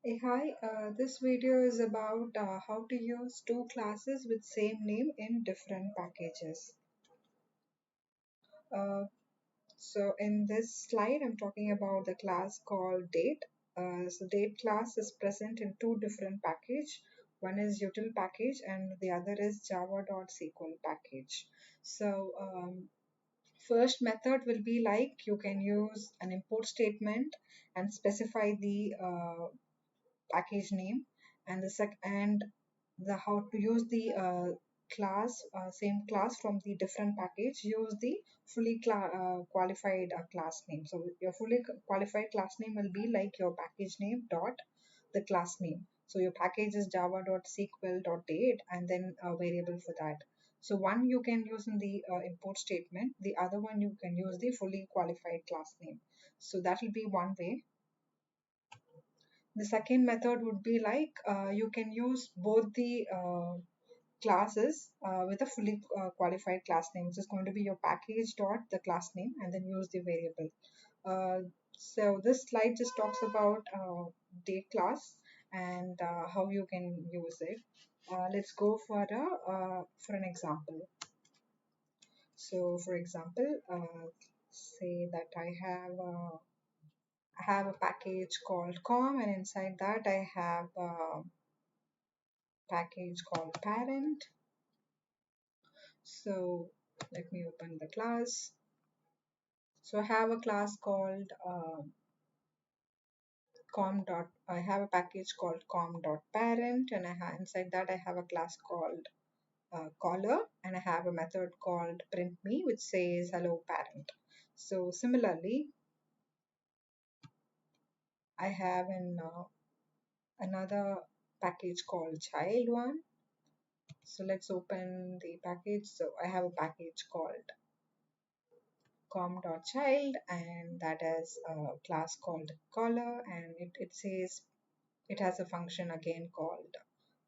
Hey, hi, this video is about how to use two classes with same name in different packages. Uh, so in this slide, I'm talking about the class called date. So date class is present in two different package. One is util package and the other is java.sql package. So first method will be like you can use an import statement and specify the package name, and the how to use the class same class from the different package. Use the qualified class name. So your qualified class name will be like your package name dot the class name. So your package is java.sql.date and then a variable for that. So one you can use in the import statement, the other one you can use the fully qualified class name. So that will be one way. The second method would be like you can use both the classes with a fully qualified class name, which is going to be your package dot the class name and then use the variable. So this slide just talks about date class and how you can use it. Let's go for an example. So for example, say that I have a package called com, and inside that I have a package called parent. So let me open the class. So I have a class called I have a package called com.parent, and inside that I have a class called caller, and I have a method called print me, which says hello parent. So similarly, I have another package called child one. So let's open the package. So I have a package called com.child, and that has a class called caller, and it says it has a function again called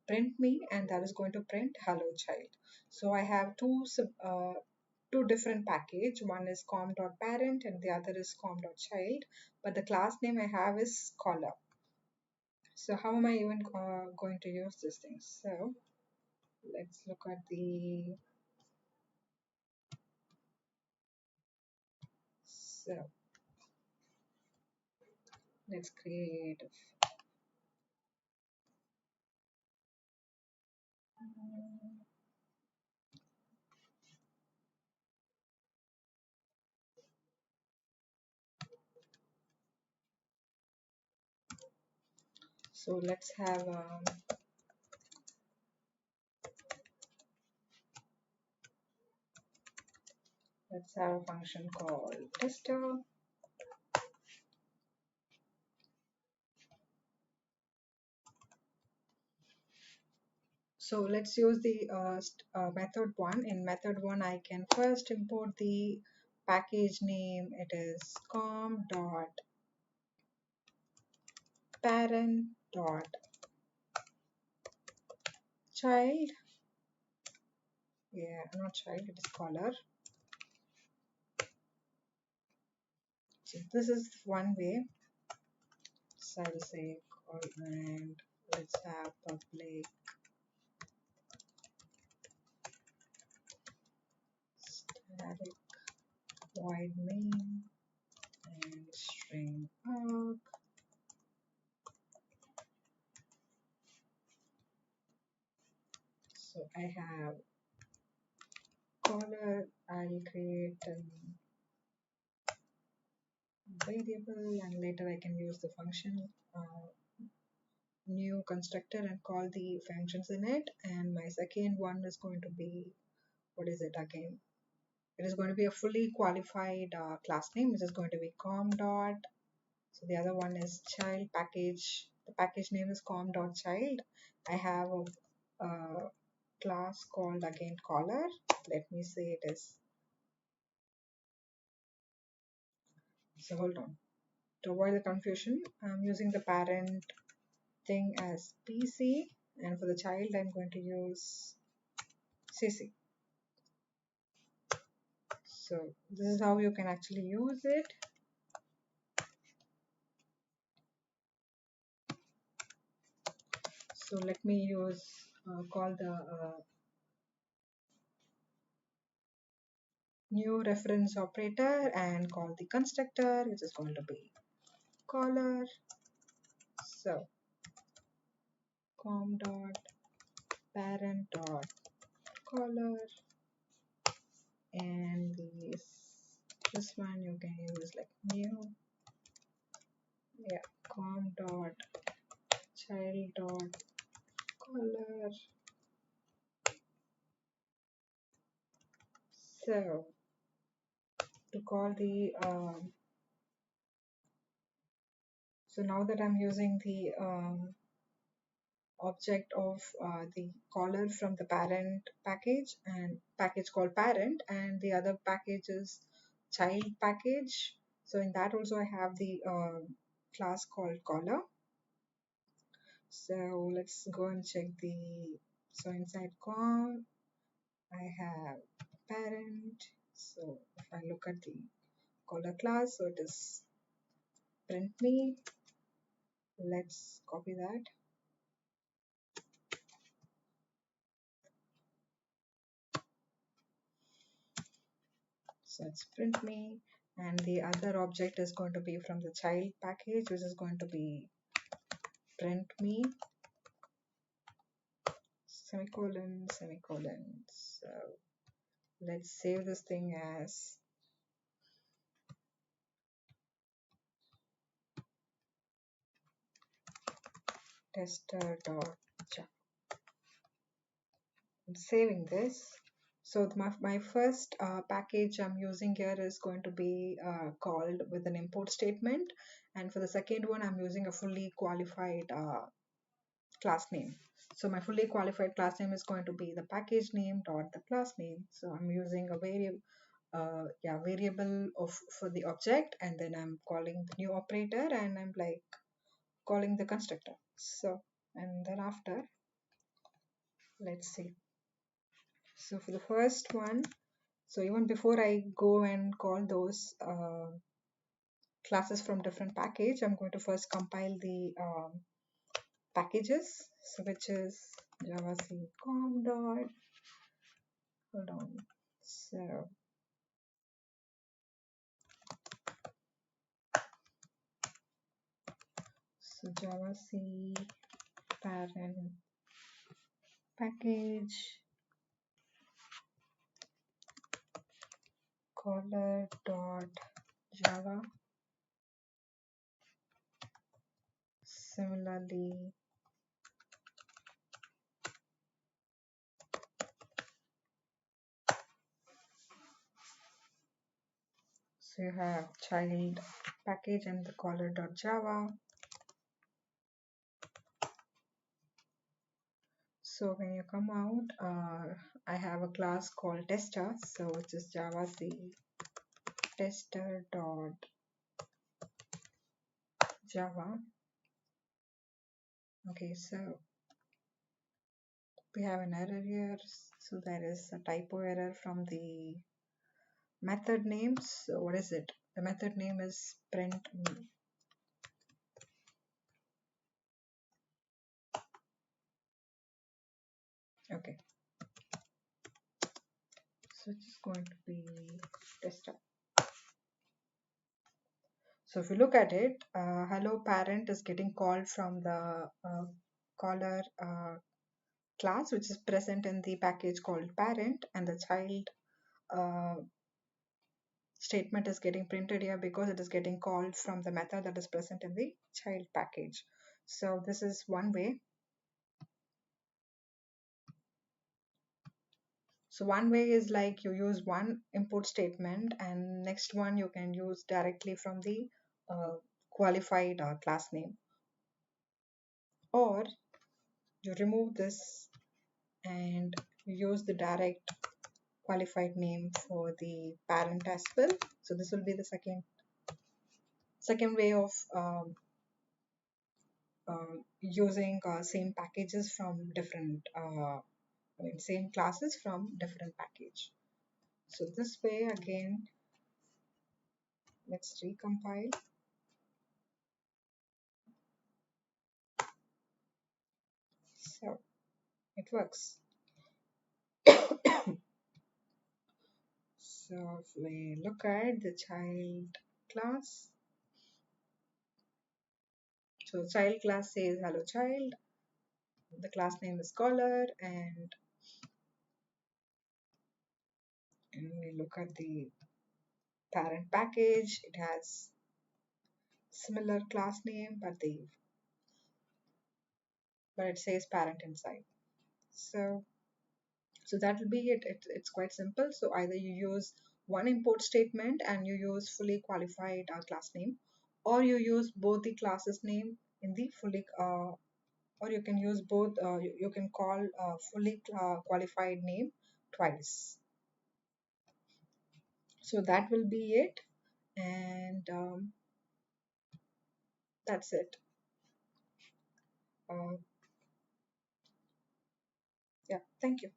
print me, and that is going to print hello child. So I have two different package. One is com.parent and the other is com.child, but the class name I have is caller. So how am I even going to use these things? So let's look at the so let's create so let's have a function called tester. So let's use the method one. In method one, I can first import the package name. It is com dot parent dot child. Yeah, not child, it is caller. So this is one way. So I'll say call, and let's have public static void main and string arg. So I have caller. I'll create a variable, and later I can use the function new constructor and call the functions in it. And my second one is going to be, what is it again? It is going to be a fully qualified class name, which is going to be com dot. So the other one is child package. The package name is com dot child. I have a class called again caller. Let me say it is. So hold on. To avoid the confusion, I'm using the parent thing as PC, and for the child, I'm going to use CC. So this is how you can actually use it. So let me use call the new reference operator and call the constructor, which is going to be caller. So com dot parent dot caller, and this one you can use like new, yeah, com dot child dot caller. So to call the so now that I'm using the object of the caller from the parent package and package called parent, and the other package is child package. So in that also I have the class called caller. So let's go and check the, so inside com I have parent. So if I look at the caller class, so it is print me. Let's copy that. So it's print me, and the other object is going to be from the child package, which is going to be print me semicolon semicolon. So let's save this thing as tester.java. I'm saving this. So my first package I'm using here is going to be called with an import statement, and for the second one I'm using a fully qualified class name. So my fully qualified class name is going to be the package name dot the class name. So I'm using a variable of for the object, and then I'm calling the new operator, and I'm like calling the constructor. So and then after, let's see. So for the first one, so even before I go and call those classes from different package, I'm going to first compile the packages, so which is javac com dot, hold on, so javac parent package caller dot java. Similarly, so you have child package and the caller dot java. So when you come out, I have a class called tester, so which is javac tester dot java. Okay, so we have an error here. So there is a typo error from the method name. So what is it? The method name is print me. Okay, so it's going to be tester. So if you look at it, hello parent is getting called from the caller class, which is present in the package called parent, and the child statement is getting printed here because it is getting called from the method that is present in the child package. So this is one way. So one way is like you use one import statement, and next one you can use directly from the qualified class name, or you remove this and use the direct qualified name for the parent as well. So this will be the second way of using same packages from different same classes from different package. So this way again, let's recompile. how it works. So if we look at the child class, so child class says hello child, the class name is scholar, and we look at the parent package, it has similar class name, but it says parent inside. So that will be it. It's quite simple. So either you use one import statement and you use fully qualified class name, or you use both the classes name in the fully or you can use both. You can call fully qualified name twice. So that will be it, and that's it. Uh, yeah, thank you.